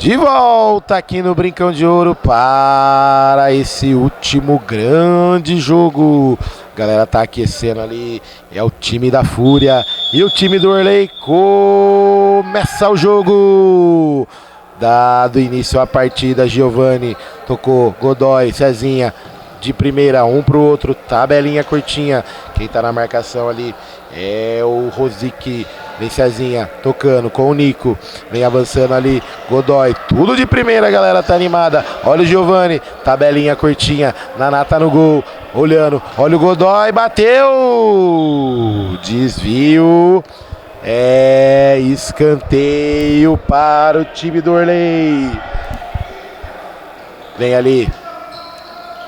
De volta aqui no Brincão de Ouro para esse último grande jogo. A galera tá aquecendo ali, é o time da Fúria e o time do Orley. Começa o jogo. Dado início à partida, Giovani tocou, Godoy, Cezinha de primeira, um pro outro, tabelinha curtinha. Quem tá na marcação ali é o Rosic. Vem Cezinha tocando com o Nico, vem avançando ali, Godoy, tudo de primeira, galera, tá animada. Olha o Giovani, tabelinha curtinha, Naná tá no gol, olhando, olha o Godoy, bateu, desvio, escanteio para o time do Orley. Vem ali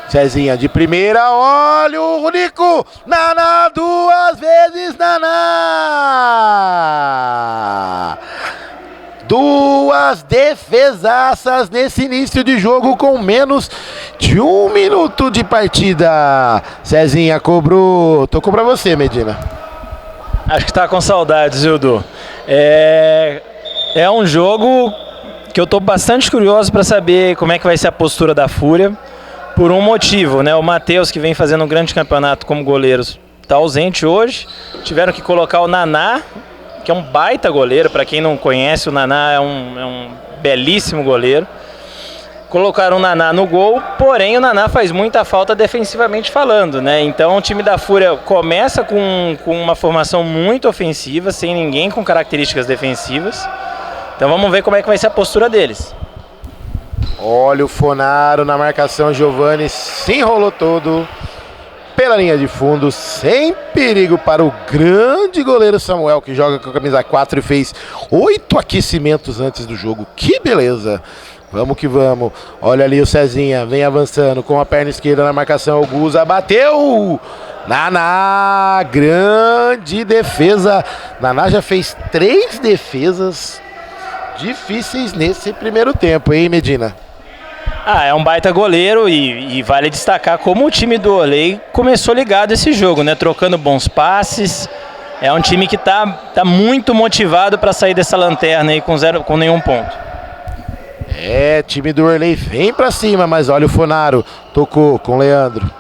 Cezinha de primeira, olha o Nico, Naná duas vezes, Naná! Duas defesaças nesse início de jogo com menos de 1 minuto de partida. Cezinha cobrou, tocou pra você, Medina. Acho que tá com saudades, Hildo. É um jogo que eu tô bastante curioso para saber como é que vai ser a postura da Fúria. Por um motivo, né? O Matheus, que vem fazendo um grande campeonato como goleiro, está ausente hoje. Tiveram que colocar o Naná, que é um baita goleiro. Para quem não conhece, o Naná é um belíssimo goleiro. Colocaram o Naná no gol, porém o Naná faz muita falta defensivamente falando, né? Então o time da Fúria começa com uma formação muito ofensiva, sem ninguém com características defensivas. Então vamos ver como é que vai ser a postura deles. Olha o Fonaro na marcação, Giovani se enrolou todo pela linha de fundo, sem perigo para o grande goleiro Samuel, que joga com a camisa 4 e fez 8 aquecimentos antes do jogo. Que beleza! Vamos que vamos. Olha ali o Cezinha, vem avançando com a perna esquerda na marcação, o Guza bateu! Naná, grande defesa. Naná já fez 3 defesas difíceis nesse primeiro tempo, hein, Medina? É um baita goleiro e vale destacar como o time do Orley começou ligado esse jogo, né? Trocando bons passes. É um time que tá muito motivado para sair dessa lanterna aí com nenhum ponto. Time do Orley vem pra cima, mas olha o Fonaro, tocou com o Leandro.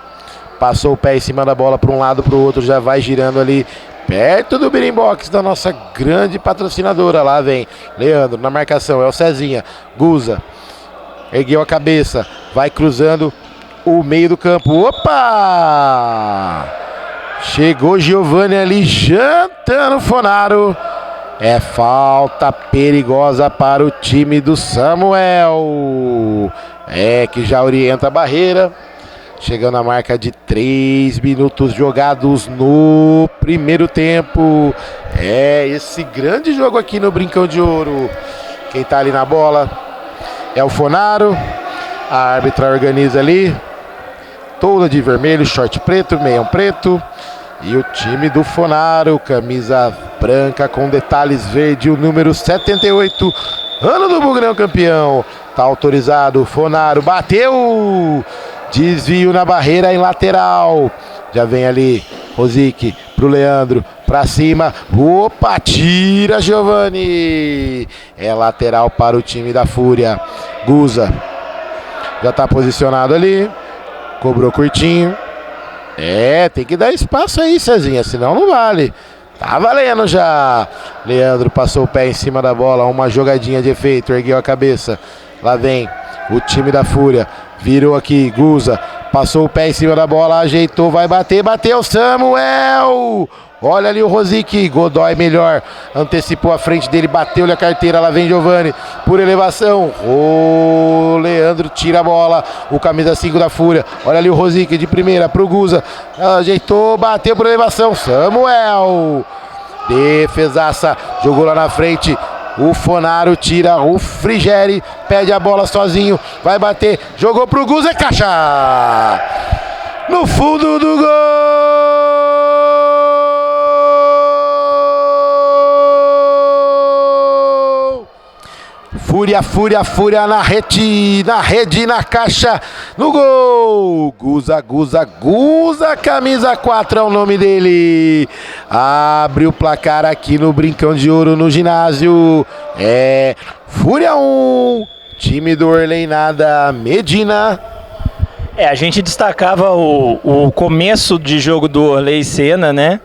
Passou o pé em cima da bola para um lado, para o outro, já vai girando ali perto do Birimbox da nossa grande patrocinadora. Lá vem Leandro na marcação, é o Cezinha, Guza. Ergueu a cabeça, vai cruzando o meio do campo. Opa! Chegou Giovani ali, jantando o Fonaro. É falta perigosa para o time do Samuel. Que já orienta a barreira. Chegando a marca de 3 minutos jogados no primeiro tempo. Esse grande jogo aqui no Brincão de Ouro. Quem tá ali na bola é o Fonaro. A árbitra organiza ali, toda de vermelho, short preto, meião preto. E o time do Fonaro, camisa branca com detalhes verde, o número 78, ano do Bugrão campeão. Tá autorizado, Fonaro bateu, desvio na barreira em lateral. Já vem ali Rosic pro Leandro, pra cima, opa, tira Giovani. É lateral para o time da Fúria. Guza já tá posicionado ali, cobrou curtinho. Tem que dar espaço aí, Cezinha, senão não vale. Tá valendo já. Leandro passou o pé em cima da bola, uma jogadinha de efeito, ergueu a cabeça. Lá vem o time da Fúria, virou aqui, Guza, passou o pé em cima da bola, ajeitou, vai bater, bateu Samuel! Olha ali o Rosic, Godoy melhor, antecipou a frente dele, bateu-lhe a carteira, lá vem Giovani, por elevação, o Leandro tira a bola, o camisa 5 da Fúria, olha ali o Rosic de primeira pro Guza, ajeitou, bateu por elevação, Samuel, defesaça, jogou lá na frente, o Fonaro tira, o Frigeri pede a bola sozinho, vai bater, jogou pro Guza, é caixa, no fundo do gol! Fúria, Fúria, Fúria na rede, na caixa, no gol. Guza, Guza, Guza, camisa 4 é o nome dele. Abre o placar aqui no Brincão de Ouro no ginásio. Fúria 1, Time do Orley nada, Medina. A gente destacava o começo de jogo do Orley e Senna, né?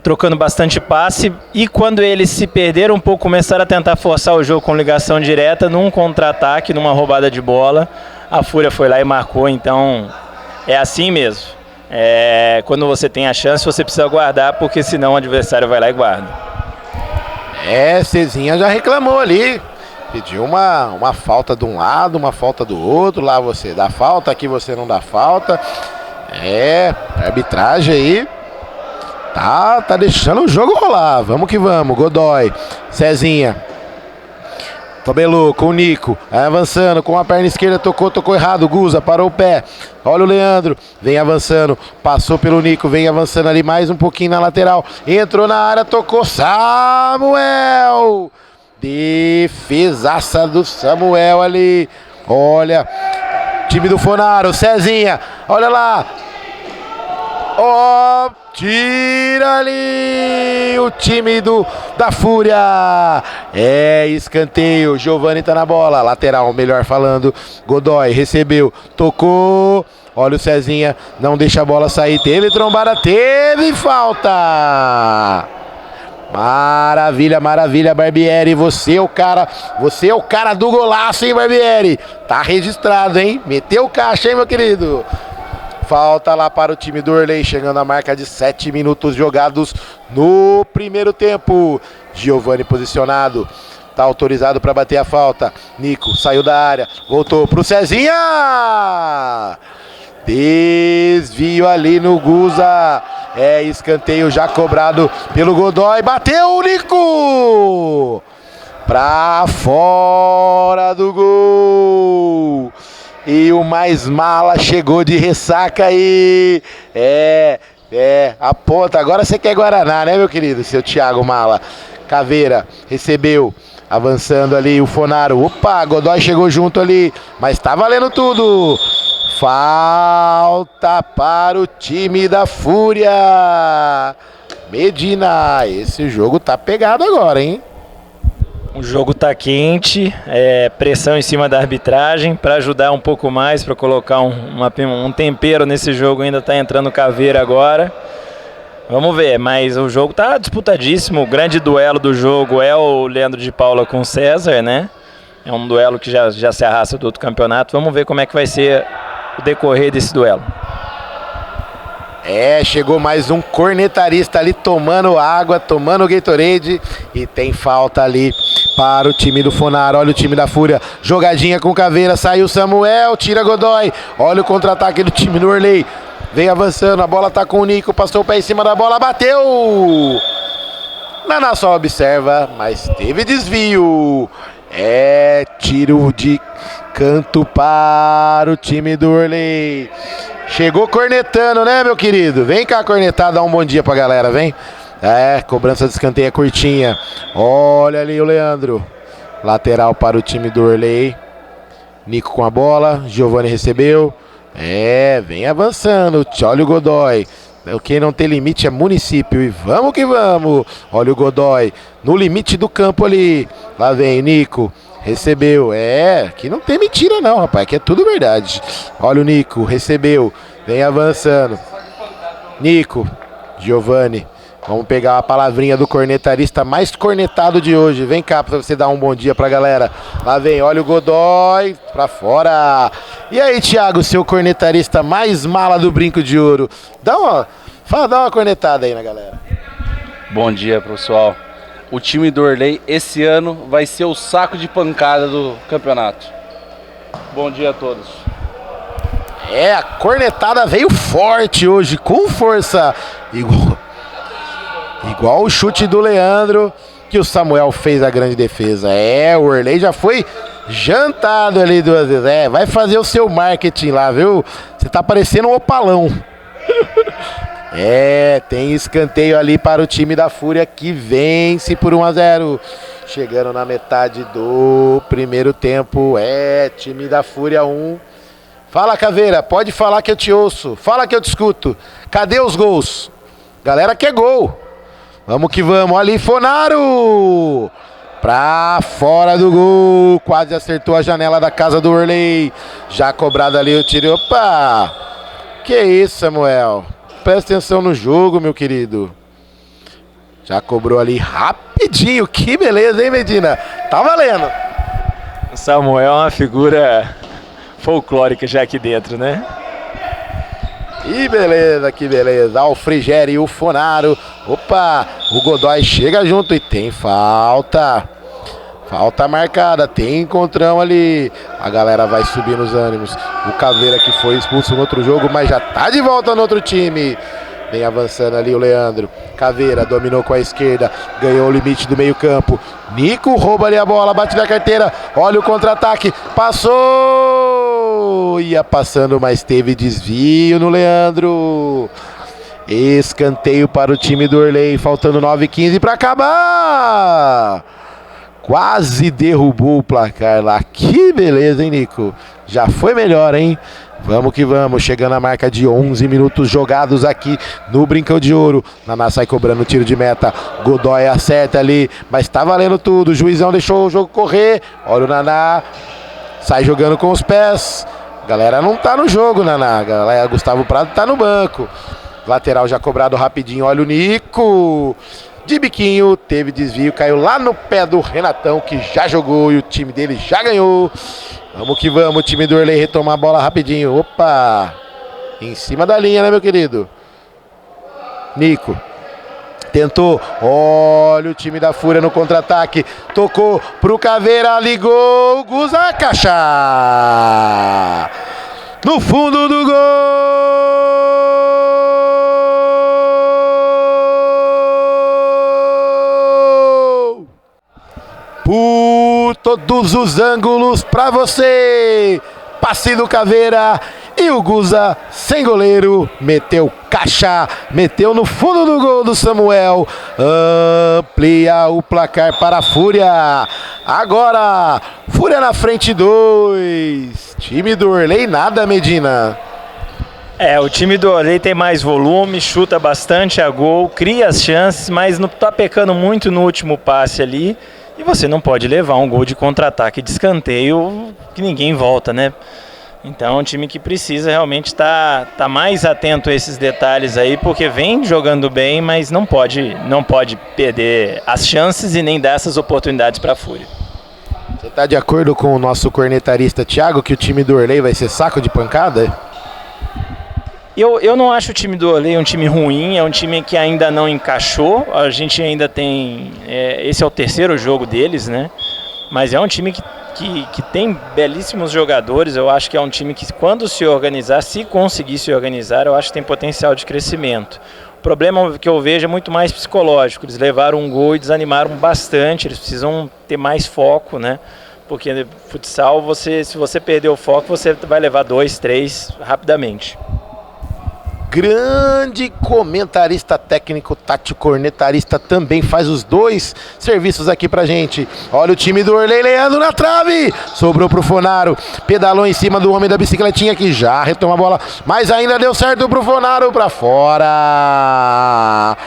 Trocando bastante passe, e quando eles se perderam um pouco, começaram a tentar forçar o jogo com ligação direta, num contra-ataque, numa roubada de bola, a Fúria foi lá e marcou. Então é assim mesmo. Quando você tem a chance, você precisa guardar, porque senão o adversário vai lá e guarda. Cezinha já reclamou ali. Pediu uma falta de um lado, uma falta do outro. Lá você dá falta, aqui você não dá falta. A arbitragem aí tá deixando o jogo rolar. Vamos que vamos. Godoy, Cezinha. Tabelou com o Nico, avançando com a perna esquerda, tocou errado, Guza, parou o pé, olha o Leandro, vem avançando, passou pelo Nico, vem avançando ali mais um pouquinho na lateral, entrou na área, tocou, Samuel, defesaça do Samuel ali, olha, time do Fonaro, Cezinha, olha lá, tira ali o time da Fúria. Escanteio. Giovani tá na bola. Lateral, melhor falando. Godoy recebeu. Tocou. Olha o Cezinha. Não deixa a bola sair. Teve trombada. Teve falta. Maravilha, maravilha, Barbieri. Você é o cara do golaço, hein, Barbieri? Tá registrado, hein? Meteu caixa, hein, meu querido? Falta lá para o time do Orley, chegando a marca de 7 minutos jogados no primeiro tempo. Giovani posicionado, tá autorizado para bater a falta. Nico saiu da área, voltou pro Cezinha. Desvio ali no Guza. Escanteio já cobrado pelo Godoy. Bateu o Nico! Pra fora do gol. E o mais mala chegou de ressaca aí. Aponta. Agora você quer Guaraná, né, meu querido? Seu Thiago Mala. Caveira recebeu. Avançando ali o Fonaro. Opa, Godoy chegou junto ali. Mas tá valendo tudo. Falta para o time da Fúria. Medina. Esse jogo tá pegado agora, hein? O jogo tá quente, pressão em cima da arbitragem para ajudar um pouco mais, para colocar um tempero nesse jogo. Ainda tá entrando Caveira agora. Vamos ver, mas o jogo tá disputadíssimo. O grande duelo do jogo é o Leandro de Paula com o César, né? É um duelo que já se arrasta do outro campeonato. Vamos ver como é que vai ser o decorrer desse duelo. Chegou mais um cornetarista ali tomando água, tomando Gatorade, e tem falta ali para o time do Fonaro. Olha o time da Fúria, jogadinha com Caveira, saiu Samuel, tira Godoy, olha o contra-ataque do time do Orley, vem avançando, a bola tá com o Nico, passou o pé em cima da bola, bateu! Naná só observa, mas teve desvio. Tiro de canto para o time do Orley. Chegou cornetando, né, meu querido? Vem cá cornetar, dá um bom dia pra galera, vem. Cobrança de escanteio curtinha. Olha ali o Leandro. Lateral para o time do Orley. Nico com a bola, Giovani recebeu. Vem avançando. Olha o Godoy. Quem não tem limite é município. E vamos que vamos. Olha o Godoy no limite do campo ali. Lá vem Nico. Recebeu. Aqui não tem mentira não, rapaz. Aqui é tudo verdade. Olha o Nico. Recebeu. Vem avançando. Nico. Giovani. Vamos pegar a palavrinha do cornetarista mais cornetado de hoje. Vem cá pra você dar um bom dia pra galera. Lá vem, olha o Godoy pra fora. E aí, Thiago, seu cornetarista mais mala do brinco de ouro. Dá uma cornetada aí na galera. Bom dia, pessoal. O time do Orley esse ano vai ser o saco de pancada do campeonato. Bom dia a todos. A cornetada veio forte hoje, com força. Igual o chute do Leandro, que o Samuel fez a grande defesa. O Orley já foi jantado ali 2 vezes. Vai fazer o seu marketing lá, viu? Você tá parecendo um opalão. Tem escanteio ali para o time da Fúria, que vence por 1-0. Chegando na metade do primeiro tempo. Time da Fúria 1. Fala, Caveira, pode falar que eu te ouço. Fala que eu te escuto. Cadê os gols? Galera quer gol. Vamos que vamos, ali Fonaro! Pra fora do gol. Quase acertou a janela da casa do Orley. Já cobrado ali o tiro. Opa! Que isso, Samuel? Presta atenção no jogo, meu querido. Já cobrou ali rapidinho. Que beleza, hein, Medina? Tá valendo. O Samuel é uma figura folclórica já aqui dentro, né? Que beleza, que beleza. Ó, o Frigério e o Fonaro. Opa, o Godoy chega junto e tem falta. Falta marcada, tem encontrão ali. A galera vai subir nos ânimos. O Caveira que foi expulso no outro jogo, mas já tá de volta no outro time. Vem avançando ali o Leandro. Caveira dominou com a esquerda, ganhou o limite do meio campo. Nico rouba ali a bola, bate na carteira. Olha o contra-ataque, passou! Ia passando, mas teve desvio no Leandro. Escanteio para o time do Orley, faltando 9:15 para acabar. Quase derrubou o placar lá. Que beleza, hein, Nico? Já foi melhor, hein? Vamos que vamos, chegando a marca de 11 minutos jogados aqui no Brincão de Ouro. Naná sai cobrando tiro de meta, Godoy acerta ali, mas tá valendo tudo. O juizão deixou o jogo correr. Olha o Naná, sai jogando com os pés. Galera não tá no jogo, Naná. Galera, Gustavo Prado tá no banco. Lateral já cobrado rapidinho, olha o Nico. De biquinho, teve desvio, caiu lá no pé do Renatão, que já jogou e o time dele já ganhou. Vamos que vamos, o time do Orley retomar a bola rapidinho. Opa! Em cima da linha, né, meu querido? Nico. Tentou. Olha o time da Fúria no contra-ataque. Tocou pro Caveira, ligou. Guza, caixa! No fundo do gol! Por todos os ângulos pra você. Passe do Caveira e o Guza, sem goleiro, meteu caixa, meteu no fundo do gol do Samuel. Amplia o placar para a Fúria. Agora, Fúria na frente 2. Time do Orley nada, Medina. O time do Orley tem mais volume, chuta bastante a gol, cria as chances, mas não tá pecando muito no último passe ali. E você não pode levar um gol de contra-ataque de escanteio que ninguém volta, né? Então é um time que precisa realmente estar mais atento a esses detalhes aí, porque vem jogando bem, mas não pode perder as chances e nem dar essas oportunidades para a Fúria. Você está de acordo com o nosso cornetarista Thiago que o time do Orley vai ser saco de pancada? Eu não acho o time do Orley um time ruim, é um time que ainda não encaixou, a gente ainda tem... esse é o terceiro jogo deles, né? Mas é um time que tem belíssimos jogadores, eu acho que é um time que quando se organizar, se conseguir se organizar, eu acho que tem potencial de crescimento. O problema que eu vejo é muito mais psicológico, eles levaram um gol e desanimaram bastante, eles precisam ter mais foco, né? Porque futsal, se você perder o foco, você vai levar 2, 3 rapidamente. Grande comentarista técnico, Tati cornetarista, também faz os dois serviços aqui pra gente. Olha o time do Orley, Leandro na trave, sobrou pro Fonaro, pedalou em cima do homem da bicicletinha que já retoma a bola, mas ainda deu certo pro Fonaro, pra fora.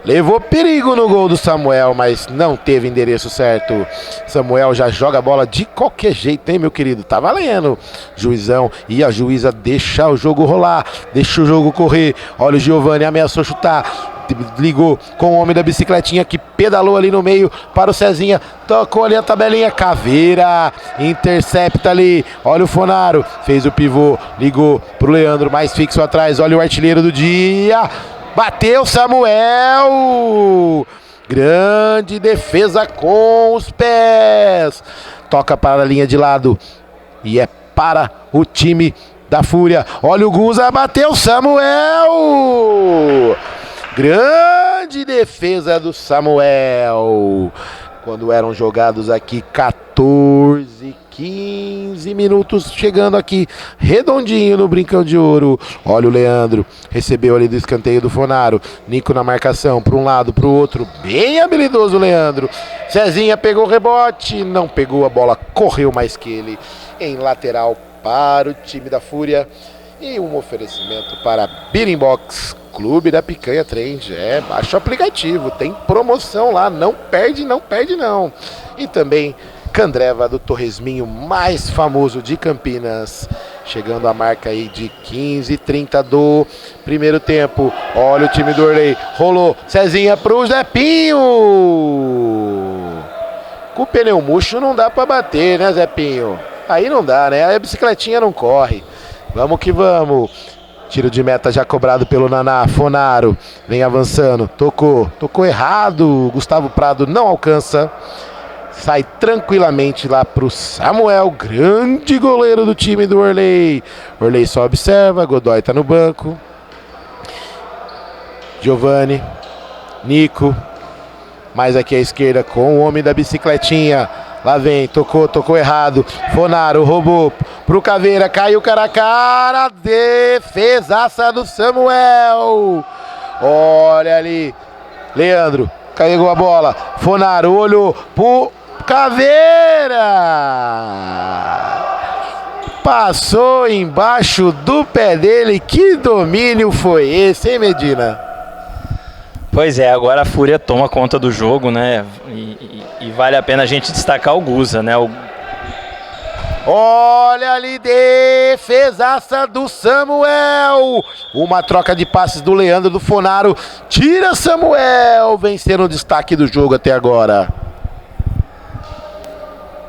Levou perigo no gol do Samuel, mas não teve endereço certo. Samuel já joga a bola de qualquer jeito, hein, meu querido? Tá valendo. Juizão e a juíza deixa o jogo rolar, deixa o jogo correr. Olha o Giovani, ameaçou chutar. Ligou com o homem da bicicletinha que pedalou ali no meio para o Cezinha. Tocou ali a tabelinha. Caveira intercepta ali. Olha o Fonaro, fez o pivô, ligou pro Leandro, mais fixo atrás. Olha o artilheiro do dia. Bateu Samuel! Grande defesa com os pés. Toca para a linha de lado. E é para o time da Fúria. Olha o Guza, bateu Samuel! Grande defesa do Samuel. Quando eram jogados aqui 14, 15 minutos, chegando aqui redondinho no Brincão de Ouro. Olha o Leandro, recebeu ali do escanteio do Fonaro. Nico na marcação, para um lado, para o outro. Bem habilidoso o Leandro. Cezinha pegou o rebote, não pegou a bola, correu mais que ele. Em lateral para o time da Fúria. E um oferecimento para Birimbox, Clube da Picanha Trend. Baixa o aplicativo, tem promoção lá, não perde não. e também Candreva do Torresminho, mais famoso de Campinas. Chegando a marca aí de 15:30 do primeiro tempo. Olha o time do Orley. Rolou. Cezinha pro Zepinho. Com o pneu murcho não dá pra bater, né, Zepinho? Aí não dá, né? Aí a bicicletinha não corre. Vamos que vamos. Tiro de meta já cobrado pelo Naná. Fonaro vem avançando. Tocou errado. Gustavo Prado não alcança. Sai tranquilamente lá pro Samuel, grande goleiro do time do Orley. Orley só observa, Godoy tá no banco. Giovani, Nico, mais aqui à esquerda com o homem da bicicletinha. Lá vem, tocou errado. Fonaro roubou pro Caveira, caiu cara a cara. Defesaça do Samuel. Olha ali, Leandro carregou a bola. Fonaro olhou pro Caveira. Passou embaixo do pé dele. Que domínio foi esse, hein, Medina? Pois é, agora a Fúria toma conta do jogo, né? E vale a pena a gente destacar o Guza, né? Olha ali, defesaça do Samuel. Uma troca de passes do Leandro, do Fonaro. Tira Samuel, vencendo o destaque do jogo até agora.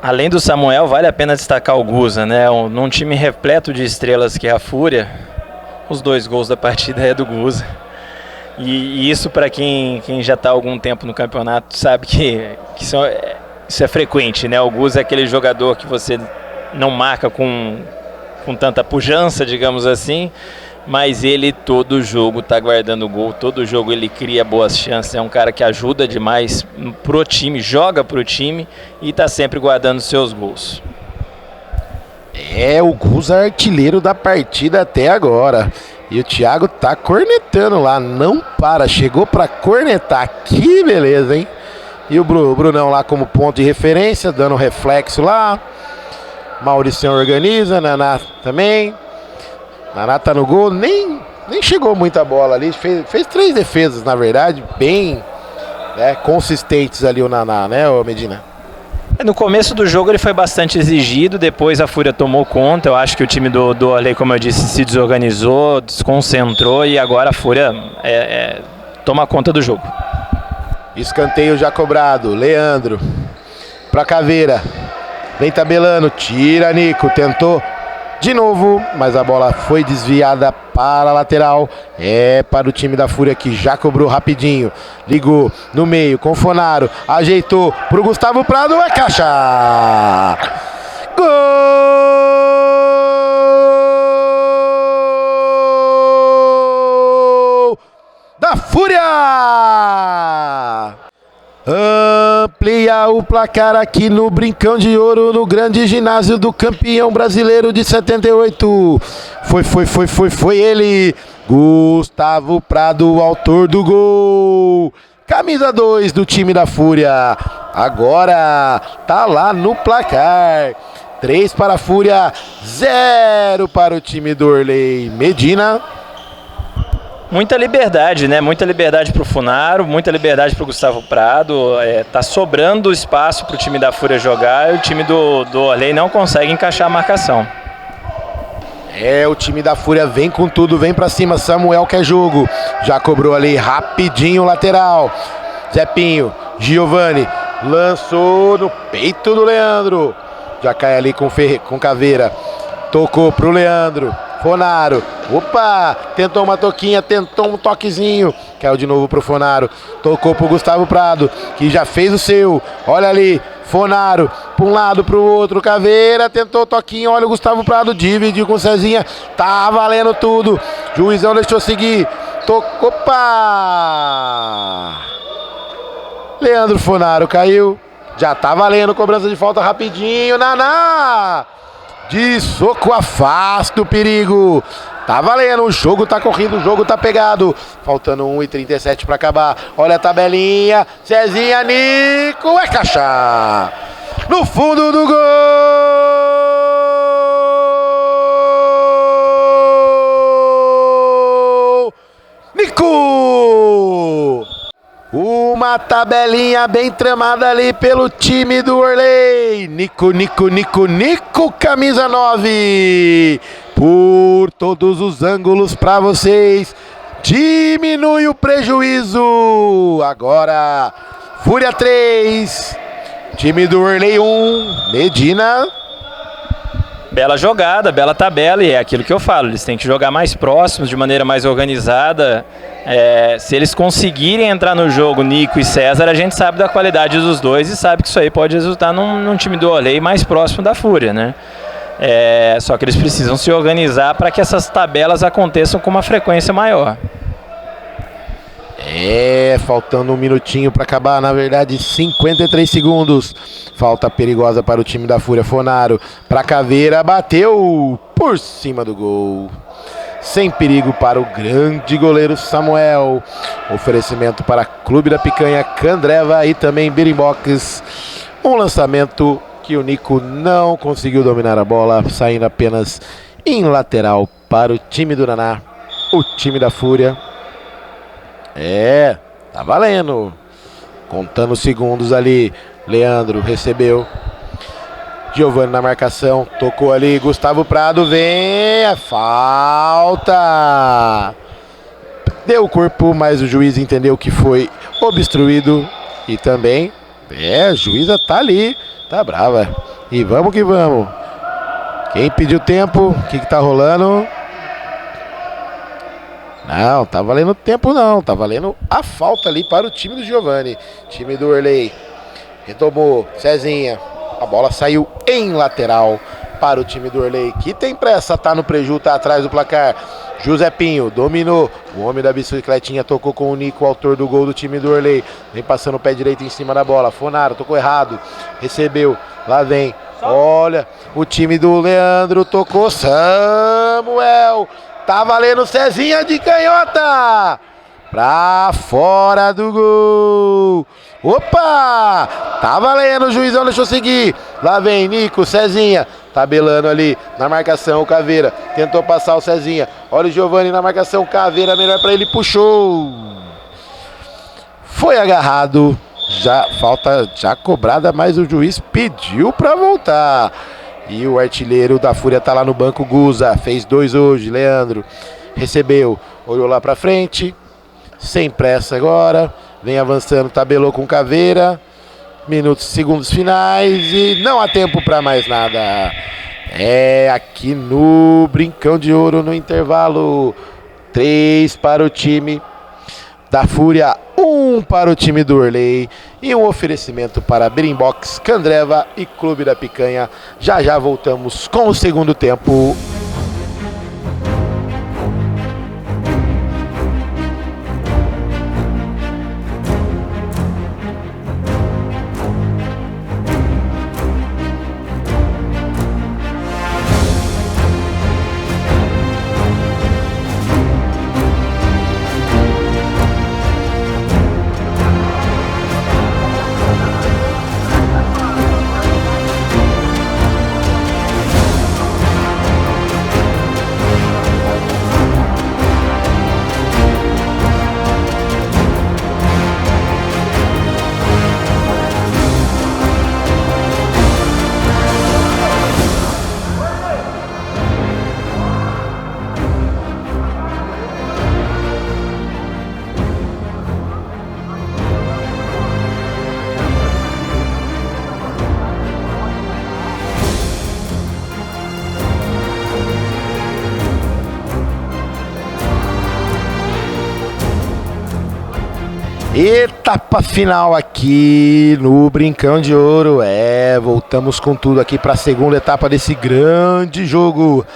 Além do Samuel, vale a pena destacar o Guza, né? Num time repleto de estrelas que é a Fúria, os 2 gols da partida é do Guza. E isso, para quem já está há algum tempo no campeonato, sabe que isso é frequente, né? O Guza é aquele jogador que você não marca com tanta pujança, digamos assim, mas ele todo jogo está guardando gol, todo jogo ele cria boas chances, é um cara que ajuda demais pro time, joga pro time e está sempre guardando seus gols. É o Guza artilheiro da partida até agora. E o Thiago tá cornetando lá, não para, chegou para cornetar, que beleza, hein? E o Brunão lá como ponto de referência, dando reflexo lá. Mauricião organiza, Naná também. Naná tá no gol, nem chegou muita bola ali, fez 3 defesas, na verdade, bem consistentes ali o Naná, né, ô Medina? No começo do jogo ele foi bastante exigido, depois a Fúria tomou conta. Eu acho que o time do Orley, como eu disse, se desorganizou, desconcentrou e agora a Fúria toma conta do jogo. Escanteio já cobrado, Leandro pra Caveira, vem tabelando, tira Nico, tentou de novo, mas a bola foi desviada para a lateral. É para o time da Fúria que já cobrou rapidinho. Ligou no meio com o Fonaro. Ajeitou para o Gustavo Prado. É caixa! Gol da Fúria! Amplia o placar aqui no Brincão de Ouro, no grande ginásio do campeão brasileiro de 78. Foi ele, Gustavo Prado, o autor do gol. Camisa 2 do time da Fúria. Agora tá lá no placar. 3 para a Fúria, 0 para o time do Orley. Medina. Muita liberdade, né? Muita liberdade para o Fonaro, muita liberdade para o Gustavo Prado. Tá sobrando espaço para o time da Fúria jogar e o time do Orley não consegue encaixar a marcação. O time da Fúria vem com tudo, vem para cima. Samuel quer jogo, já cobrou ali rapidinho o lateral. Zepinho, Giovani, lançou no peito do Leandro. Já cai ali com Caveira. Tocou pro Leandro. Fonaro, opa, tentou uma toquinha, tentou um toquezinho, caiu de novo pro Fonaro, tocou pro Gustavo Prado, que já fez o seu, olha ali, Fonaro, pra um lado, pro outro, Caveira, tentou toquinho, olha o Gustavo Prado, dividiu com o Cezinha, tá valendo tudo, Juizão deixou seguir, tocou, opa, Leandro Fonaro caiu, já tá valendo, cobrança de falta rapidinho, Naná! De soco afasta o perigo. Tá valendo, o jogo tá corrido, o jogo tá pegado. Faltando 1:37 para acabar. Olha a tabelinha. Cezinha, Nico, é caixa. No fundo do gol. Nico. Uma uma tabelinha bem tramada ali pelo time do Orley. Nico, camisa 9. Por todos os ângulos para vocês. Diminui o prejuízo. Agora, Fúria 3. Time do Orley 1. Medina. Bela jogada, bela tabela, e é aquilo que eu falo, eles têm que jogar mais próximos, de maneira mais organizada. Se eles conseguirem entrar no jogo, Nico e César, a gente sabe da qualidade dos dois e sabe que isso aí pode resultar num time do Orley mais próximo da Fúria, né? Só que eles precisam se organizar para que essas tabelas aconteçam com uma frequência maior. Faltando um minutinho para acabar, na verdade 53 segundos. Falta perigosa para o time da Fúria. Fonaro para Caveira, bateu por cima do gol. Sem perigo para o grande goleiro Samuel. Oferecimento para Clube da Picanha, Candreva e também Birimbox. Um lançamento que o Nico não conseguiu dominar a bola, saindo apenas em lateral para o time do Naná. O time da Fúria. Tá valendo. Contando segundos ali. Leandro recebeu. Giovani na marcação. Tocou ali. Gustavo Prado vem. Falta. Deu o corpo, mas o juiz entendeu que foi obstruído. E também. A juíza tá ali. Tá brava. E vamos que vamos. Quem pediu tempo? O que tá rolando? Não, tá valendo tempo não, tá valendo a falta ali para o time do Giovani. Time do Orley retomou, Cezinha, a bola saiu em lateral para o time do Orley, que tem pressa, tá no preju, tá atrás do placar. José Pinho dominou, o homem da bicicletinha tocou com o Nico, autor do gol do time do Orley. Vem passando o pé direito em cima da bola, Fonaro tocou errado, recebeu, lá vem, olha, o time do Leandro tocou, Samuel. Tá valendo Cezinha de canhota. Pra fora do gol. Opa! Tá valendo, o juizão deixou seguir. Lá vem Nico, Cezinha. Tabelando ali na marcação, o Caveira. Tentou passar o Cezinha. Olha o Giovani na marcação, Caveira melhor pra ele, puxou. Foi agarrado. Falta já cobrada, mas o juiz pediu pra voltar. E o artilheiro da Fúria tá lá no banco, Guza, fez 2 hoje, Leandro, recebeu, olhou lá pra frente, sem pressa agora, vem avançando, tabelou com Caveira, segundos finais e não há tempo pra mais nada. Aqui no Brincão de Ouro no intervalo, 3 para o time da Fúria, 1 para o time do Orley e um oferecimento para Birimbox, Candreva e Clube da Picanha. Já voltamos com o segundo tempo. Etapa final aqui no Brincão de Ouro. Voltamos com tudo aqui para a segunda etapa desse grande jogo.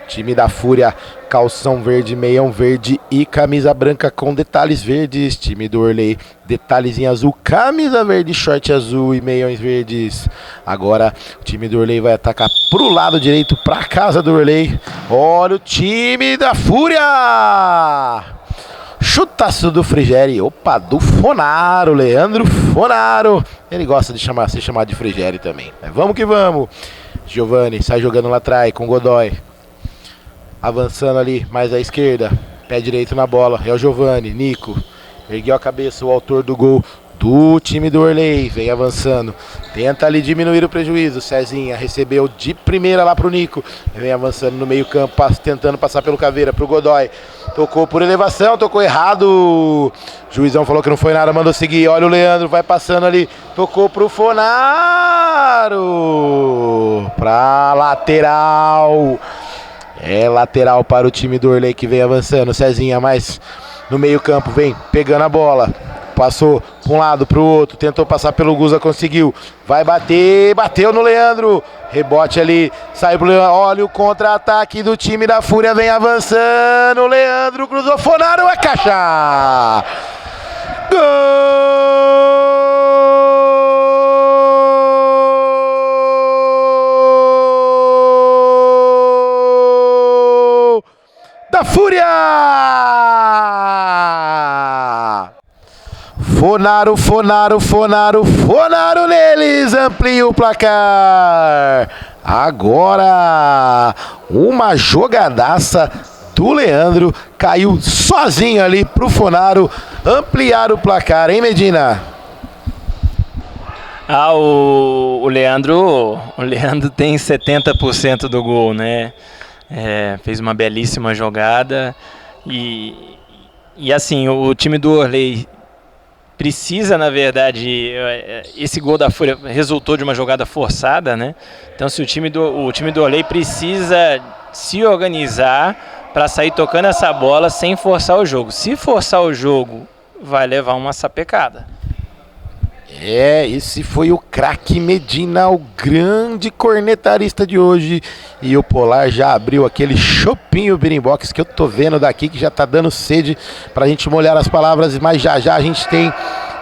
Time da Fúria, calção verde, meião verde e camisa branca com detalhes verdes. Time do Orley, detalhes em azul, camisa verde, short azul e meiões verdes. Agora o time do Orley vai atacar pro lado direito, pra casa do Orley. Olha o time da Fúria! Chutaço do Frigeri, opa, do Fonaro, Leandro Fonaro. Ele gosta de ser chamado de Frigeri também. Mas vamos que vamos. Giovani sai jogando lá atrás com Godoy. Avançando ali, mais à esquerda. Pé direito na bola, é o Giovani, Nico. Ergueu a cabeça, o autor do gol do time do Orley. Vem avançando. Tenta ali diminuir o prejuízo. Cezinha recebeu de primeira lá pro Nico. Vem avançando no meio campo, tentando passar pelo Caveira, pro Godoy. Tocou por elevação, tocou errado. Juizão falou que não foi nada, mandou seguir. Olha o Leandro, vai passando ali. Tocou pro Fonaro. Pra lateral. É lateral para o time do Orley que vem avançando. Cezinha mais no meio campo, vem pegando a bola. Passou para um lado, para o outro, tentou passar pelo Guza, conseguiu. Vai bater, bateu no Leandro. Rebote ali, saiu pro Leandro. Olha o contra-ataque do time da Fúria, vem avançando. Leandro cruzou, Fonaro, é caixa! Gol da Fúria! Fonaro neles, amplia o placar. Agora, uma jogadaça do Leandro, caiu sozinho ali pro Fonaro ampliar o placar, hein, Medina? O Leandro tem 70% do gol, né? Fez uma belíssima jogada e assim, o time do Orley precisa, na verdade, esse gol da Fúria resultou de uma jogada forçada, né? Então, se o time do Orley precisa se organizar para sair tocando essa bola sem forçar o jogo. Se forçar o jogo, vai levar uma sapecada. Esse foi o craque Medina, o grande cornetarista de hoje. E o Polar já abriu aquele chopinho Birimbox que eu tô vendo daqui, que já tá dando sede pra gente molhar as palavras, mas já a gente tem.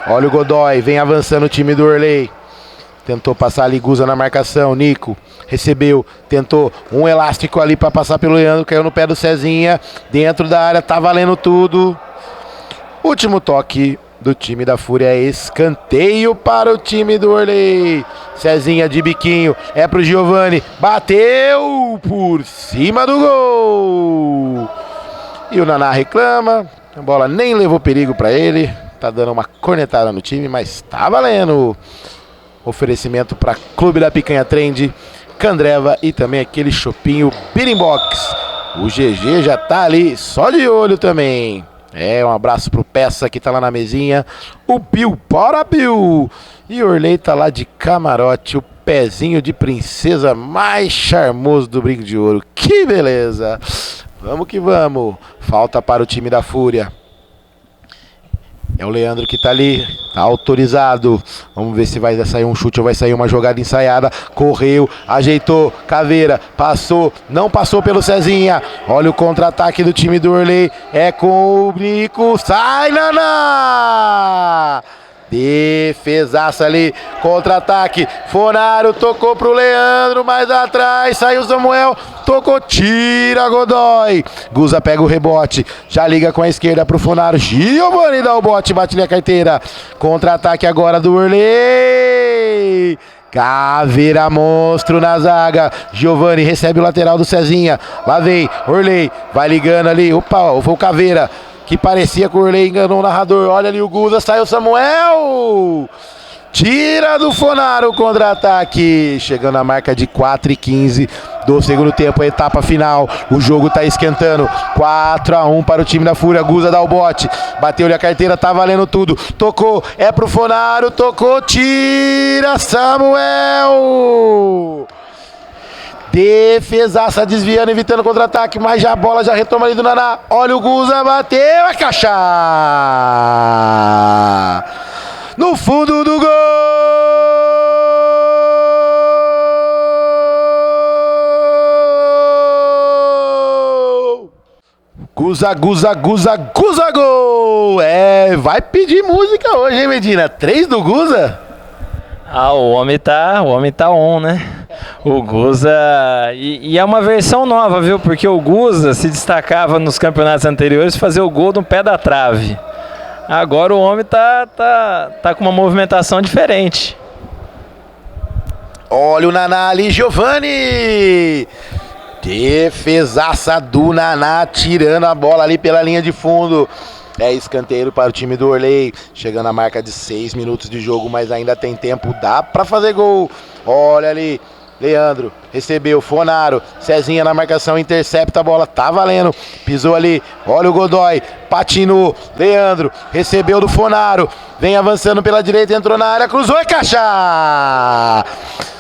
Olha o Godoy, vem avançando o time do Orley. Tentou passar ali Guza na marcação, Nico recebeu, tentou um elástico ali pra passar pelo Leandro, caiu no pé do Cezinha, dentro da área, tá valendo tudo. Último toque do time da Fúria, é escanteio para o time do Orley. Cezinha de biquinho, é pro Giovani, bateu por cima do gol. E o Naná reclama, a bola nem levou perigo para ele, tá dando uma cornetada no time, mas tá valendo. Oferecimento para Clube da Picanha Trend, Candreva e também aquele chopinho Birimbox. O GG já tá ali, só de olho também. Um abraço pro Peça que tá lá na mesinha. O Bill, bora Bill! E o Orley tá lá de camarote, o pezinho de princesa mais charmoso do Brinco de Ouro. Que beleza! Vamos que vamos. Falta para o time da Fúria. É o Leandro que tá ali, tá autorizado. Vamos ver se vai sair um chute ou vai sair uma jogada ensaiada. Correu, ajeitou, Caveira, passou, não passou pelo Cezinha. Olha o contra-ataque do time do Orley. É com o Nico, sai Naná! Defesaça ali, contra-ataque, Fonaro tocou pro Leandro, mais atrás, saiu Samuel, tocou, tira Godoy. Guza pega o rebote, já liga com a esquerda pro Fonaro, Giovani dá o bote, bate na carteira. Contra-ataque agora do Orley. Caveira monstro na zaga. Giovani recebe o lateral do Cezinha. Lá vem Orley, vai ligando ali, opa, foi o Caveira que parecia que o Orley enganou o narrador. Olha ali o Guza, saiu Samuel. Tira do Fonaro o contra-ataque. Chegando a marca de 4:15 do segundo tempo, a etapa final. O jogo tá esquentando. 4-1 para o time da Fúria. Guza dá o bote. Bateu-lhe a carteira, tá valendo tudo. Tocou, é pro Fonaro. Tocou, tira Samuel. Defesaça desviando, evitando contra-ataque, mas já a bola já retoma ali do Naná. Olha o Guza, bateu, é caixa! No fundo do gol! Guza, gol! Vai pedir música hoje, hein, Medina? 3 do Guza? O homem tá on, né? O Guza, e é uma versão nova, viu? Porque o Guza se destacava nos campeonatos anteriores fazer o gol no pé da trave. Agora o homem tá com uma movimentação diferente. Olha o Naná ali, Giovani! Defesaça do Naná, tirando a bola ali pela linha de fundo. É escanteio para o time do Orley. Chegando a marca de 6 minutos de jogo, mas ainda tem tempo. Dá para fazer gol. Olha ali. Leandro recebeu, Fonaro, Cezinha na marcação, intercepta a bola, tá valendo, pisou ali, olha o Godoy, patinou, Leandro, recebeu do Fonaro, vem avançando pela direita, entrou na área, cruzou e caixa!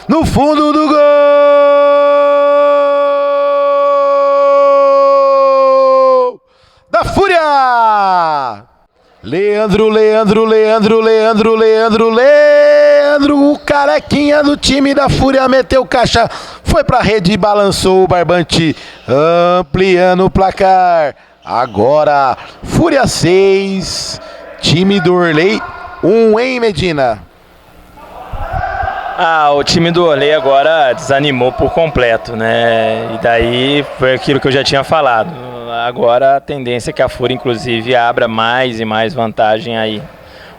No fundo do gol! Da Fúria! Leandro, o carequinha do time da Fúria meteu caixa, foi pra rede e balançou o barbante, ampliando o placar. Agora, Fúria 6, time do Orley 1, hein, Medina? O time do Orley agora desanimou por completo, né? E daí foi aquilo que eu já tinha falado. Agora a tendência é que a Fúria, inclusive, abra mais e mais vantagem aí.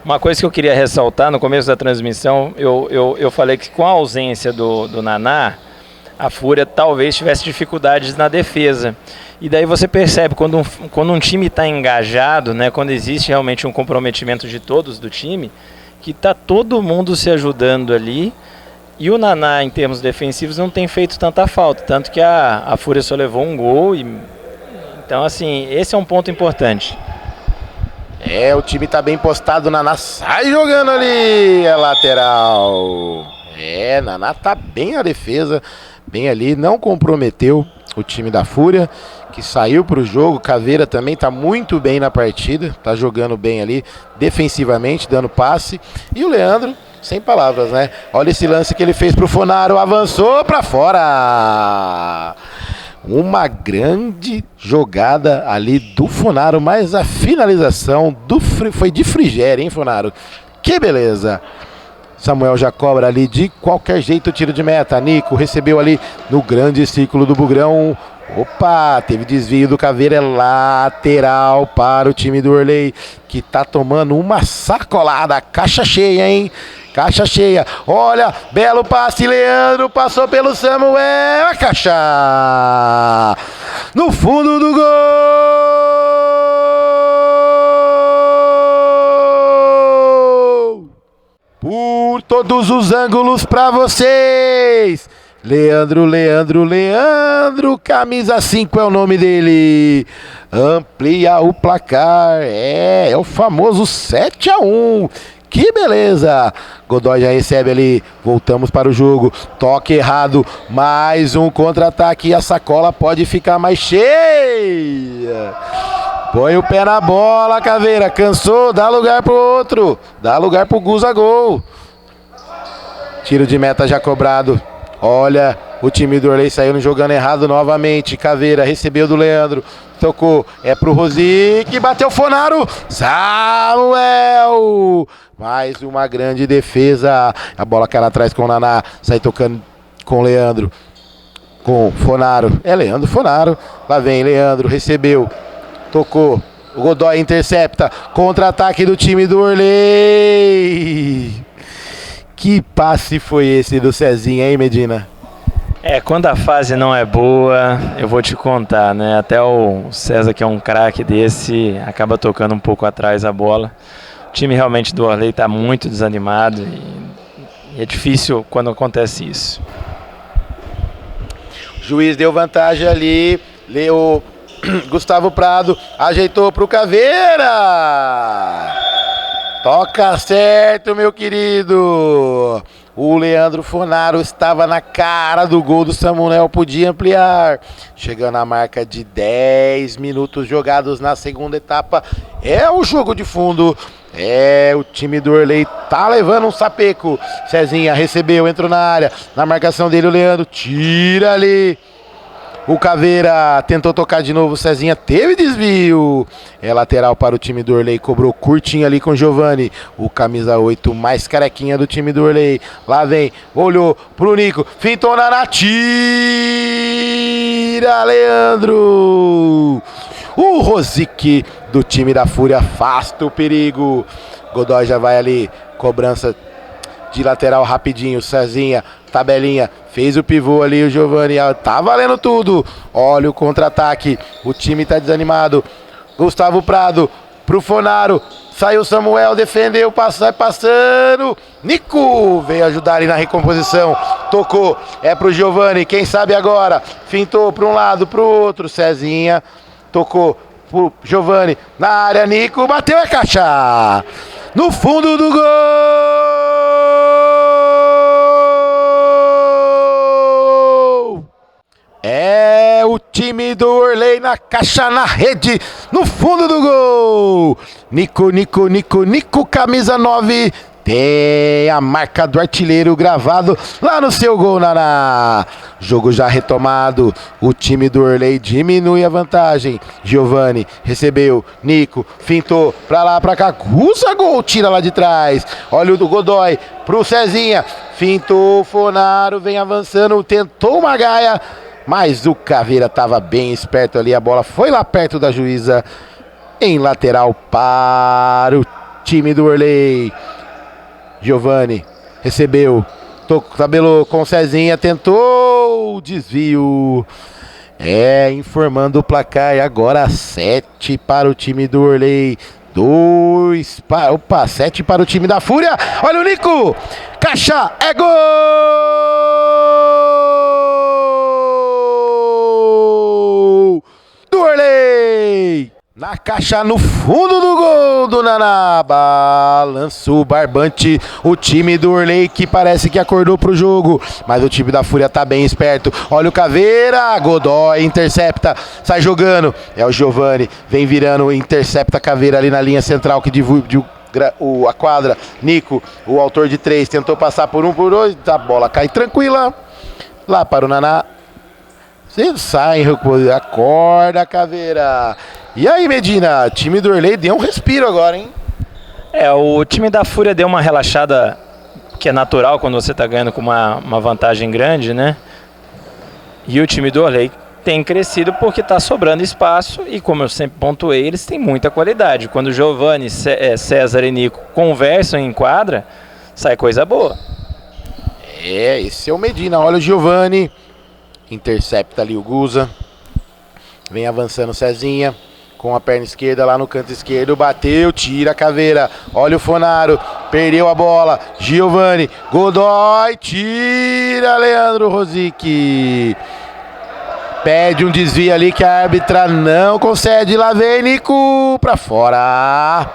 Uma coisa que eu queria ressaltar, no começo da transmissão, eu falei que com a ausência do Naná, a Fúria talvez tivesse dificuldades na defesa. E daí você percebe, quando um time está engajado, né, quando existe realmente um comprometimento de todos do time, que está todo mundo se ajudando ali, e o Naná, em termos defensivos, não tem feito tanta falta, tanto que a Fúria só levou um gol. Então, assim, esse é um ponto importante. O time tá bem postado, Naná sai jogando ali, é lateral. Naná tá bem na defesa, bem ali, não comprometeu o time da Fúria, que saiu pro jogo. Caveira também tá muito bem na partida, tá jogando bem ali, defensivamente, dando passe. E o Leandro, sem palavras, né? Olha esse lance que ele fez pro Fonaro, avançou pra fora. Uma grande jogada ali do Fonaro, mas a finalização foi de Frigério, hein, Fonaro? Que beleza! Samuel já cobra ali de qualquer jeito o tiro de meta. Nico recebeu ali no grande círculo do Bugrão. Opa, teve desvio do Caveira, lateral para o time do Orley, que tá tomando uma sacolada, caixa cheia, hein? Caixa cheia, olha, belo passe, Leandro, passou pelo Samuel, a caixa! No fundo do gol! Por todos os ângulos para vocês! Leandro, camisa 5 é o nome dele. Amplia o placar, é o famoso 7-1. Que beleza! Godoy já recebe ali, voltamos para o jogo, toque errado, mais um contra-ataque e a sacola pode ficar mais cheia. Põe o pé na bola, Caveira, cansou, dá lugar pro outro, dá lugar pro Guza gol. Tiro de meta já cobrado. Olha, o time do Orley saiu jogando errado novamente. Caveira recebeu do Leandro, tocou, é pro Rosic, bateu Fonaro, Samuel! Mais uma grande defesa. A bola cai lá atrás com o Naná, sai tocando com o Leandro, com Fonaro. É Leandro Fonaro, lá vem Leandro, recebeu, tocou, o Godoy intercepta, contra-ataque do time do Orley. Que passe foi esse do Cezinha, hein, Medina? Quando a fase não é boa, eu vou te contar, né? Até o César, que é um craque desse, acaba tocando um pouco atrás a bola. O time realmente do Orley está muito desanimado e é difícil quando acontece isso. O juiz deu vantagem ali, o Gustavo Prado ajeitou pro Caveira. Toca certo, meu querido. O Leandro Fonaro estava na cara do gol do Samuel, podia ampliar. Chegando à marca de 10 minutos jogados na segunda etapa. É o jogo de fundo. O time do Orley tá levando um sapeco. Cezinha recebeu, entrou na área. Na marcação dele o Leandro tira ali. O Caveira tentou tocar de novo, o Cezinha teve desvio. É lateral para o time do Orley, cobrou curtinho ali com o Giovani. O camisa 8 mais carequinha do time do Orley. Lá vem, olhou pro Nico, fintou na tira, Leandro. O Rosic do time da Fúria afasta o perigo. Godoy já vai ali, cobrança de lateral rapidinho, Cezinha, tabelinha, fez o pivô ali, o Giovani, tá valendo tudo. Olha o contra-ataque, o time tá desanimado. Gustavo Prado, pro Fonaro. Saiu Samuel, defendeu, vai passando. Nico veio ajudar ali na recomposição. Tocou, é pro Giovani, quem sabe agora. Fintou para um lado, pro outro. Cezinha tocou pro Giovani na área. Nico bateu, é caixa. No fundo do gol. É o time do Orley na caixa, na rede, no fundo do gol. Nico, camisa 9. Tem a marca do artilheiro gravado lá no seu gol, Naná. Jogo já retomado. O time do Orley diminui a vantagem. Giovani recebeu. Nico fintou pra lá, pra cá. Usa gol, tira lá de trás. Olha o do Godoy pro Cezinha. Fintou, Fonaro vem avançando. Tentou uma gaia. Mas o Caveira estava bem esperto ali, a bola foi lá perto da juíza, em lateral para o time do Orley. Giovani recebeu, tabelou com o Cezinha, tentou o desvio. Informando o placar, agora 7 para o time do Orley. 7 para o time da Fúria. Olha o Nico, caixa, é gol! Do Orley, na caixa, no fundo do gol do Naná. Balança o barbante, o time do Orley que parece que acordou pro jogo, mas o time da Fúria tá bem esperto. Olha o Caveira, Godoy intercepta, sai jogando, é o Giovani, vem virando, intercepta a Caveira ali na linha central que divide a quadra. Nico, o autor de 3, tentou passar por 1, por 2, a bola cai tranquila lá para o Naná. Você sai, acorda, Caveira. E aí, Medina, time do Orley deu um respiro agora, hein? O time da Fúria deu uma relaxada, que é natural quando você está ganhando com uma vantagem grande, né? E o time do Orley tem crescido porque está sobrando espaço e, como eu sempre pontuei, eles têm muita qualidade. Quando Giovani, César e Nico conversam em quadra, sai coisa boa. Esse é o Medina. Olha o Giovani. Intercepta ali o Guza. Vem avançando o Cezinha. Com a perna esquerda lá no canto esquerdo. Bateu, tira a Caveira. Olha o Fonaro. Perdeu a bola. Giovani. Godoy. Tira Leandro Rosic. Pede um desvio ali que a árbitra não concede. Lá vem Nico pra fora.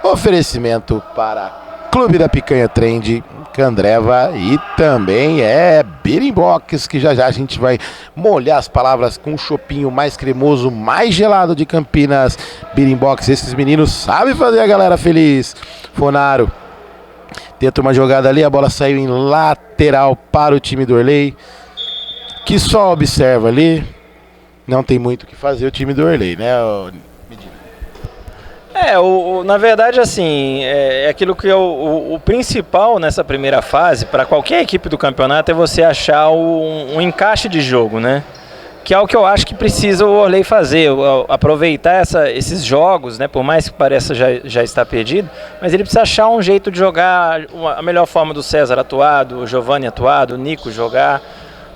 Oferecimento para Clube da Picanha Trend, Candreva e também Birimbox, que já a gente vai molhar as palavras com o chopinho mais cremoso, mais gelado de Campinas. Birimbox, esses meninos sabem fazer a galera feliz. Fonaro tenta uma jogada ali, a bola saiu em lateral para o time do Orley, que só observa ali. Não tem muito o que fazer o time do Orley, né? Na verdade, assim, é aquilo que o principal nessa primeira fase, para qualquer equipe do campeonato, é você achar um encaixe de jogo, né? Que é o que eu acho que precisa o Orley fazer, aproveitar esses jogos, né? Por mais que pareça já estar perdido, mas ele precisa achar um jeito de jogar, a melhor forma do César atuar, do Giovani atuar, do Nico jogar,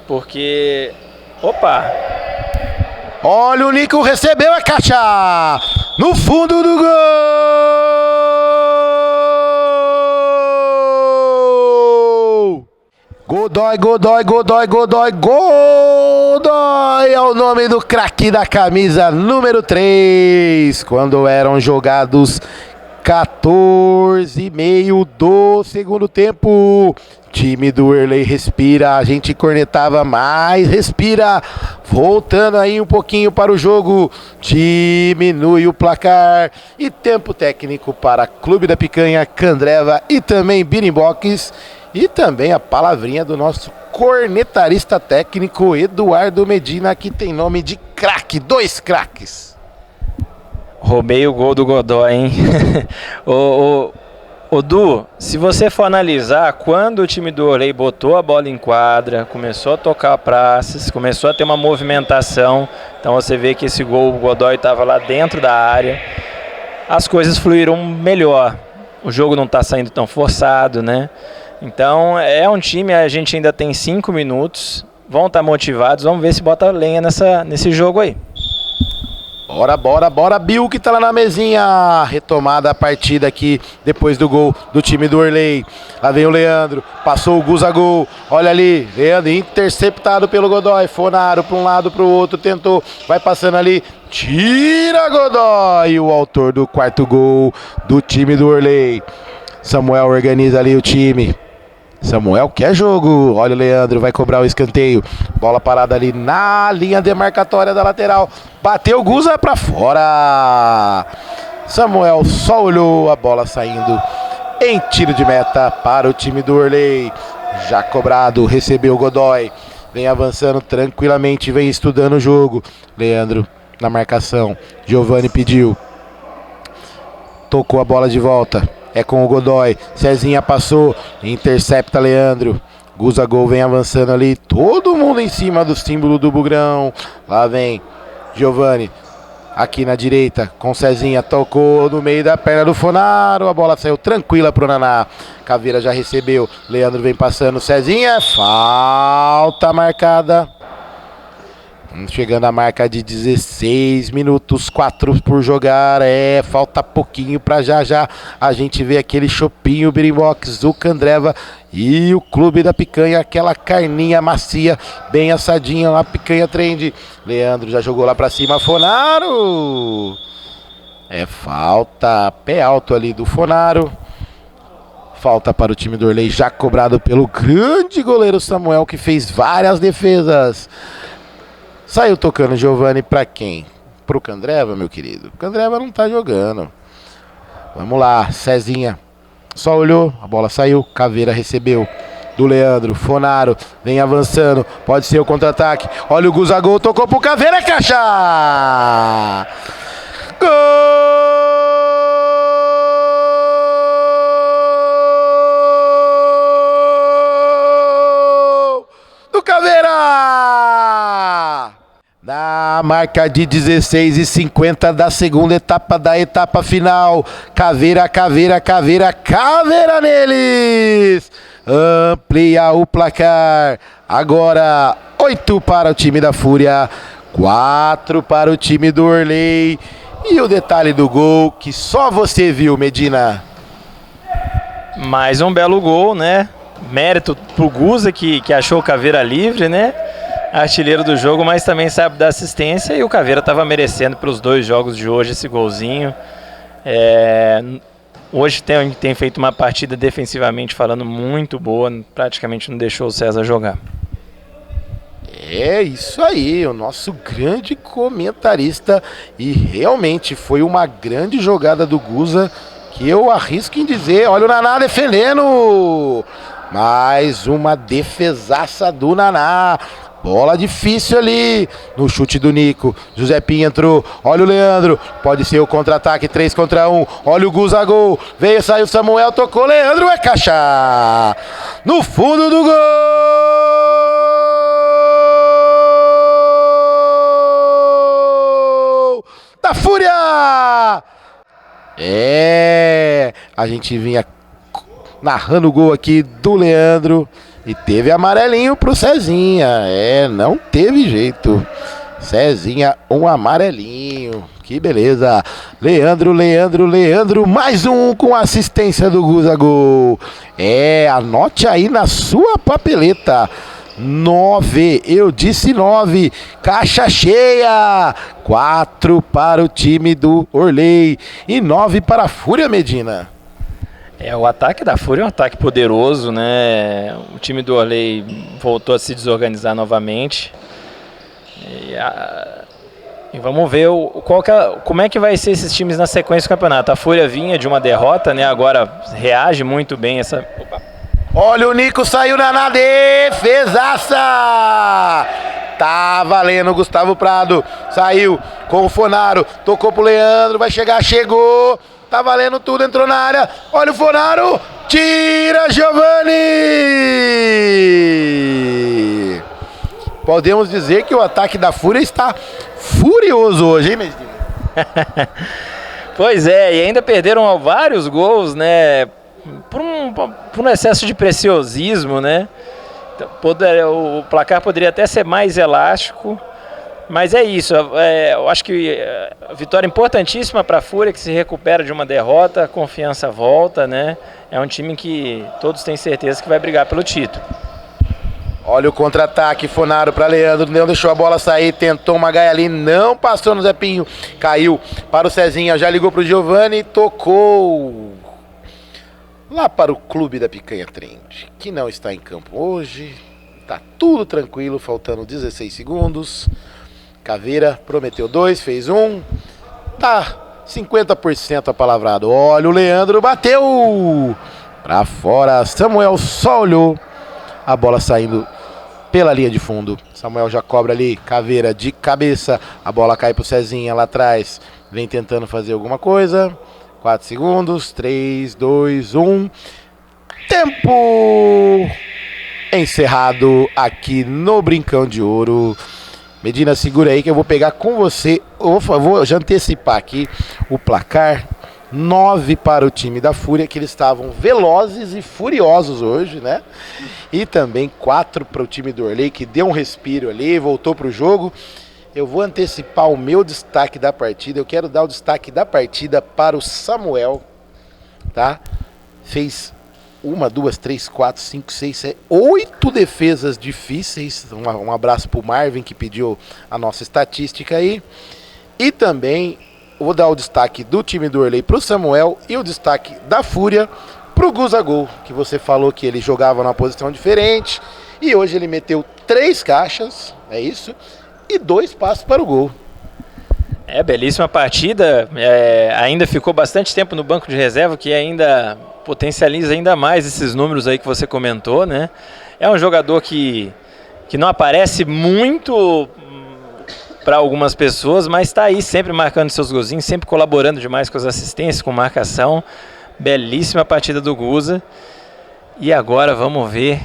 porque... Opa! Olha o Nico, recebeu a caixa! No fundo do gol! Godoy! É o nome do craque da camisa número 3. Quando eram jogados 14,5 do segundo tempo. Time do Orley respira, a gente cornetava, mas respira. Voltando aí um pouquinho para o jogo, diminui o placar e tempo técnico para Clube da Picanha, Candreva e também Birimbox. E também a palavrinha do nosso cornetarista técnico Eduardo Medina, que tem nome de craque, 2 craques. Roubei o gol do Godoy, hein? Ô Du, se você for analisar, quando o time do Orley botou a bola em quadra, começou a tocar praças, começou a ter uma movimentação, então você vê que esse gol, o Godoy estava lá dentro da área, as coisas fluíram melhor, o jogo não está saindo tão forçado, né? Então é um time, a gente ainda tem 5 minutos, vão estar motivados, vamos ver se bota lenha nesse jogo aí. Bora, Bill que tá lá na mesinha. Retomada a partida aqui depois do gol do time do Orley. Lá vem o Leandro, passou o Guza gol. Olha ali, Leandro interceptado pelo Godoy. Fonaro para um lado, para o outro, tentou, vai passando ali. Tira Godoy, o autor do quarto gol do time do Orley. Samuel organiza ali o time. Samuel quer jogo, olha o Leandro, vai cobrar o escanteio. Bola parada ali na linha demarcatória da lateral. Bateu o Guza pra fora. Samuel só olhou a bola saindo em tiro de meta para o time do Orley. Já cobrado, recebeu o Godoy. Vem avançando tranquilamente, vem estudando o jogo. Leandro na marcação, Giovani pediu. Tocou a bola de volta. É com o Godoy, Cezinha passou, intercepta Leandro. Guza gol vem avançando ali, todo mundo em cima do símbolo do Bugrão. Lá vem Giovani, aqui na direita, com Cezinha, tocou no meio da perna do Fonaro. A bola saiu tranquila pro Naná. Caveira já recebeu, Leandro vem passando, Cezinha, falta marcada. Chegando a marca de 16 minutos, 4 por jogar. Falta pouquinho pra já a gente ver aquele chopinho Birimbox, o Candreva e o Clube da Picanha, aquela carninha macia, bem assadinha lá, Picanha Trend. Leandro já jogou lá pra cima, Fonaro. Falta, pé alto ali do Fonaro. Falta para o time do Orley, já cobrado pelo grande goleiro Samuel, que fez várias defesas. Saiu tocando Giovani pra quem? Pro Candreva, meu querido. O Candreva não tá jogando. Vamos lá, Cezinha. Só olhou, a bola saiu. Caveira recebeu do Leandro. Fonaro vem avançando. Pode ser o contra-ataque. Olha o Guza gol, tocou pro Caveira, caixa! Gol do Caveira! Na marca de 16:50 da segunda etapa, da etapa final. Caveira neles. Amplia o placar. Agora 8 para o time da Fúria, 4 para o time do Orley. E o detalhe do gol que só você viu, Medina. Mais um belo gol, né? Mérito pro Guza que achou o Caveira livre, né? Artilheiro do jogo, mas também sabe dar assistência, e o Caveira estava merecendo pelos 2 jogos de hoje esse golzinho. Hoje tem feito uma partida defensivamente falando muito boa, praticamente não deixou o César jogar. É isso aí, o nosso grande comentarista, e realmente foi uma grande jogada do Guza, que eu arrisco em dizer, olha o Naná defendendo, mais uma defesaça do Naná. Bola difícil ali, no chute do Nico, José Pinho entrou, olha o Leandro, pode ser o contra-ataque, 3 contra 1, olha o Guza gol, veio, saiu Samuel, tocou, Leandro, caixa, no fundo do gol, da Fúria, a gente vinha narrando o gol aqui do Leandro, e teve amarelinho pro Cezinha. Não teve jeito. Cezinha, um amarelinho. Que beleza. Leandro, mais um com assistência do Guza gol. Anote aí na sua papeleta. 9, eu disse 9. Caixa cheia. 4 para o time do Orley e 9 para a Fúria, Medina. O ataque da Fúria é um ataque poderoso, né? O time do Orley voltou a se desorganizar novamente. E vamos ver como é que vai ser esses times na sequência do campeonato. A Fúria vinha de uma derrota, né? Agora reage muito bem essa... Olha o Nico, saiu na defesaça! Tá valendo, Gustavo Prado. Saiu com o Fonaro, tocou pro Leandro, vai chegar, chegou... Tá valendo tudo, entrou na área. Olha o Fonaro. Tira, Giovani. Podemos dizer que o ataque da Fúria está furioso hoje, hein, Medina? Pois é, e ainda perderam vários gols, né? Por um excesso de preciosismo, né? O placar poderia até ser mais elástico, Mas é isso, eu acho que vitória importantíssima para a Fúria, que se recupera de uma derrota, a confiança volta, né? É um time que todos têm certeza que vai brigar pelo título. Olha o contra-ataque, Funaro para Leandro, não deixou a bola sair, tentou uma gaia ali, não passou no Zepinho, caiu para o Cezinha, já ligou para o Giovani, tocou lá para o Clube da Picanha Trend, que não está em campo hoje, tá tudo tranquilo, faltando 16 segundos, Caveira prometeu 2, fez 1, tá 50% apalavrado, olha o Leandro, bateu para fora, Samuel só olhou, a bola saindo pela linha de fundo. Samuel já cobra ali, Caveira de cabeça. A bola cai pro Cezinha lá atrás. Vem tentando fazer alguma coisa. 4 segundos. 3, 2, 1. Tempo encerrado aqui no Brincão de Ouro. Medina, segura aí que eu vou pegar com você. Eu vou já antecipar aqui o placar. 9 para o time da Fúria, que eles estavam velozes e furiosos hoje, né? E também 4 para o time do Orley, que deu um respiro ali, voltou para o jogo. Eu vou antecipar o meu destaque da partida. Eu quero dar o destaque da partida para o Samuel, tá? Fez 1, 2, 3, 4, 5, 6, 7, 8 defesas difíceis. Um abraço para o Marvin, que pediu a nossa estatística aí. E também vou dar o destaque do time do Orley para o Samuel e o destaque da Fúria para o Guzagol, que você falou que ele jogava numa posição diferente e hoje ele meteu 3 caixas, é isso, e 2 passos para o gol. Belíssima partida, ainda ficou bastante tempo no banco de reserva, que ainda potencializa ainda mais esses números aí que você comentou, né? É um jogador que não aparece muito para algumas pessoas, mas está aí sempre marcando seus golzinhos, sempre colaborando demais com as assistências, com marcação. Belíssima partida do Guza. E agora vamos ver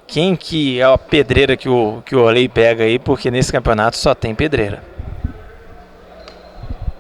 quem que é a pedreira que o Orley pega aí, porque nesse campeonato só tem pedreira.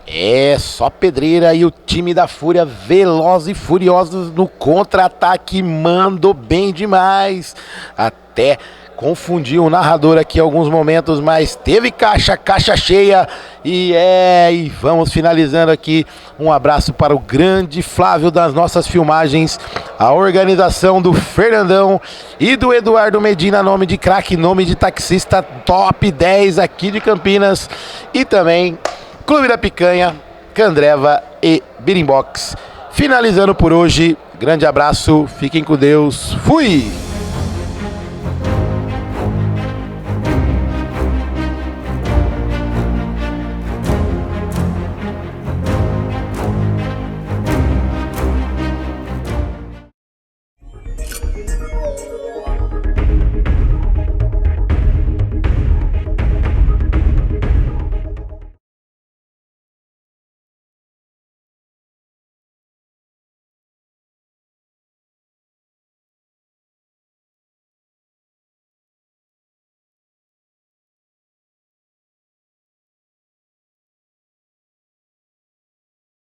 É, só pedreira, e o time da Fúria veloz e furioso no contra-ataque, mandou bem demais. Até confundiu o narrador aqui em alguns momentos, mas teve caixa cheia. E vamos finalizando aqui. Um abraço para o grande Flávio das nossas filmagens, a organização do Fernandão e do Eduardo Medina, nome de craque, nome de taxista top 10 aqui de Campinas. E também Clube da Picanha, Candreva e Birimbox. Finalizando por hoje, grande abraço, fiquem com Deus, fui!